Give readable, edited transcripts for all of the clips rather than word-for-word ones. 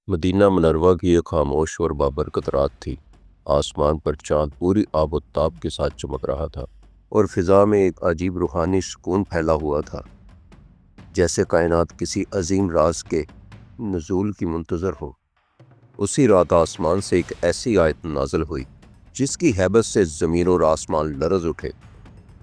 مدینہ منورہ کی ایک خاموش اور بابرکت رات تھی۔ آسمان پر چاند پوری آب و تاب کے ساتھ چمک رہا تھا اور فضا میں ایک عجیب روحانی سکون پھیلا ہوا تھا، جیسے کائنات کسی عظیم راز کے نزول کی منتظر ہو۔ اسی رات آسمان سے ایک ایسی آیت نازل ہوئی جس کی ہیبت سے زمین اور آسمان لرز اٹھے۔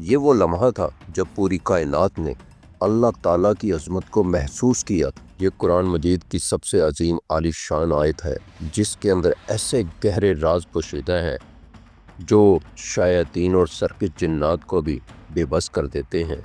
یہ وہ لمحہ تھا جب پوری کائنات نے اللہ تعالیٰ کی عظمت کو محسوس کیا تھا۔ یہ قرآن مجید کی سب سے عظیم عالی شان آیت ہے، جس کے اندر ایسے گہرے راز پوشیدہ ہیں جو شیاطین اور سرکش جنات کو بھی بے بس کر دیتے ہیں۔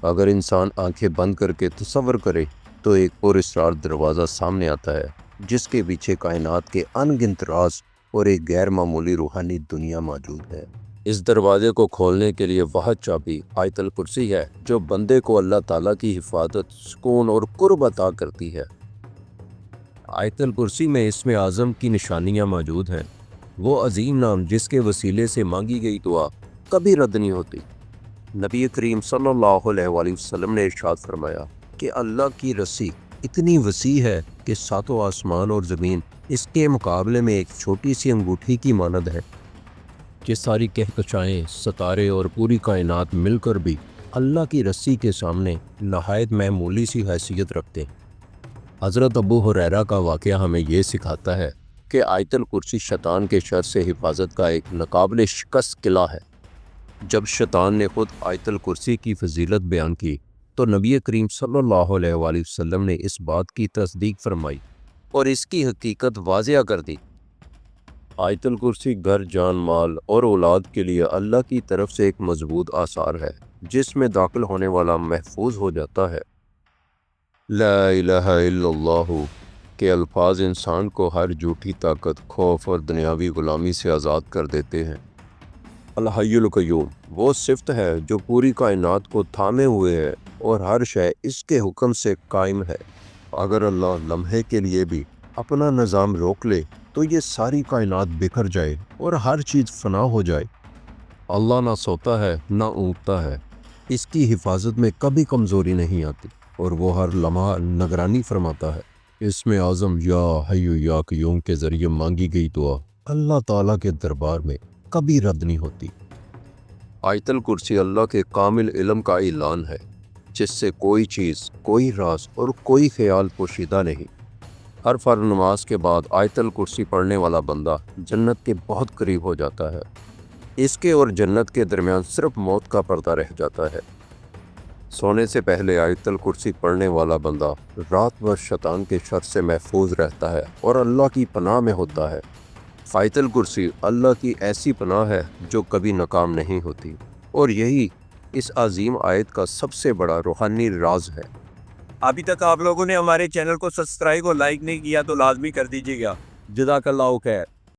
اگر انسان آنکھیں بند کر کے تصور کرے تو ایک پراسرار دروازہ سامنے آتا ہے، جس کے پیچھے کائنات کے ان گنت راز اور ایک غیر معمولی روحانی دنیا موجود ہے۔ اس دروازے کو کھولنے کے لیے واحد چابی آیت الکرسی ہے، جو بندے کو اللہ تعالیٰ کی حفاظت، سکون اور قرب عطا کرتی ہے۔ آیت الکرسی میں اسم اعظم کی نشانیاں موجود ہیں، وہ عظیم نام جس کے وسیلے سے مانگی گئی دعا کبھی رد نہیں ہوتی۔ نبی کریم صلی اللہ علیہ وآلہ وسلم نے ارشاد فرمایا کہ اللہ کی رسی اتنی وسیع ہے کہ ساتوں آسمان اور زمین اس کے مقابلے میں ایک چھوٹی سی انگوٹھی کی مانند ہے۔ یہ ساری کہکشائیں، ستارے اور پوری کائنات مل کر بھی اللہ کی رسی کے سامنے نہایت معمولی سی حیثیت رکھتے ہیں۔ حضرت ابو ہریرہ کا واقعہ ہمیں یہ سکھاتا ہے کہ آیت الکرسی شیطان کے شر سے حفاظت کا ایک ناقابل شکست قلعہ ہے۔ جب شیطان نے خود آیت الکرسی کی فضیلت بیان کی تو نبی کریم صلی اللہ علیہ وآلہ وسلم نے اس بات کی تصدیق فرمائی اور اس کی حقیقت واضح کر دی۔ آیت الکرسی گھر، جان، مال اور اولاد کے لیے اللہ کی طرف سے ایک مضبوط آثار ہے، جس میں داخل ہونے والا محفوظ ہو جاتا ہے۔ لا الہ الا اللہ کے الفاظ انسان کو ہر جھوٹی طاقت، خوف اور دنیاوی غلامی سے آزاد کر دیتے ہیں۔ الحی القیوم وہ صفت ہے جو پوری کائنات کو تھامے ہوئے ہے اور ہر شے اس کے حکم سے قائم ہے۔ اگر اللہ لمحے کے لیے بھی اپنا نظام روک لے تو یہ ساری کائنات بکھر جائے اور ہر چیز فنا ہو جائے۔ اللہ نہ سوتا ہے نہ اونگتا ہے، اس کی حفاظت میں کبھی کمزوری نہیں آتی اور وہ ہر لمحہ نگرانی فرماتا ہے۔ اسم اعظم یا حی یا قیوم کے ذریعے مانگی گئی دعا اللہ تعالیٰ کے دربار میں کبھی رد نہیں ہوتی۔ آیت الکرسی اللہ کے کامل علم کا اعلان ہے، جس سے کوئی چیز، کوئی راز اور کوئی خیال پوشیدہ نہیں۔ ہر فرض نماز کے بعد آیت الکرسی پڑھنے والا بندہ جنت کے بہت قریب ہو جاتا ہے۔ اس کے اور جنت کے درمیان صرف موت کا پردہ رہ جاتا ہے۔ سونے سے پہلے آیت الکرسی پڑھنے والا بندہ رات بھر شیطان کے شر سے محفوظ رہتا ہے اور اللہ کی پناہ میں ہوتا ہے۔ آیت الکرسی اللہ کی ایسی پناہ ہے جو کبھی ناکام نہیں ہوتی، اور یہی اس عظیم آیت کا سب سے بڑا روحانی راز ہے۔ ابھی تک آپ لوگوں نے ہمارے چینل کو سبسکرائب اور لائک نہیں کیا تو لازمی کر دیجیے گا۔ جزاک اللہ خیر۔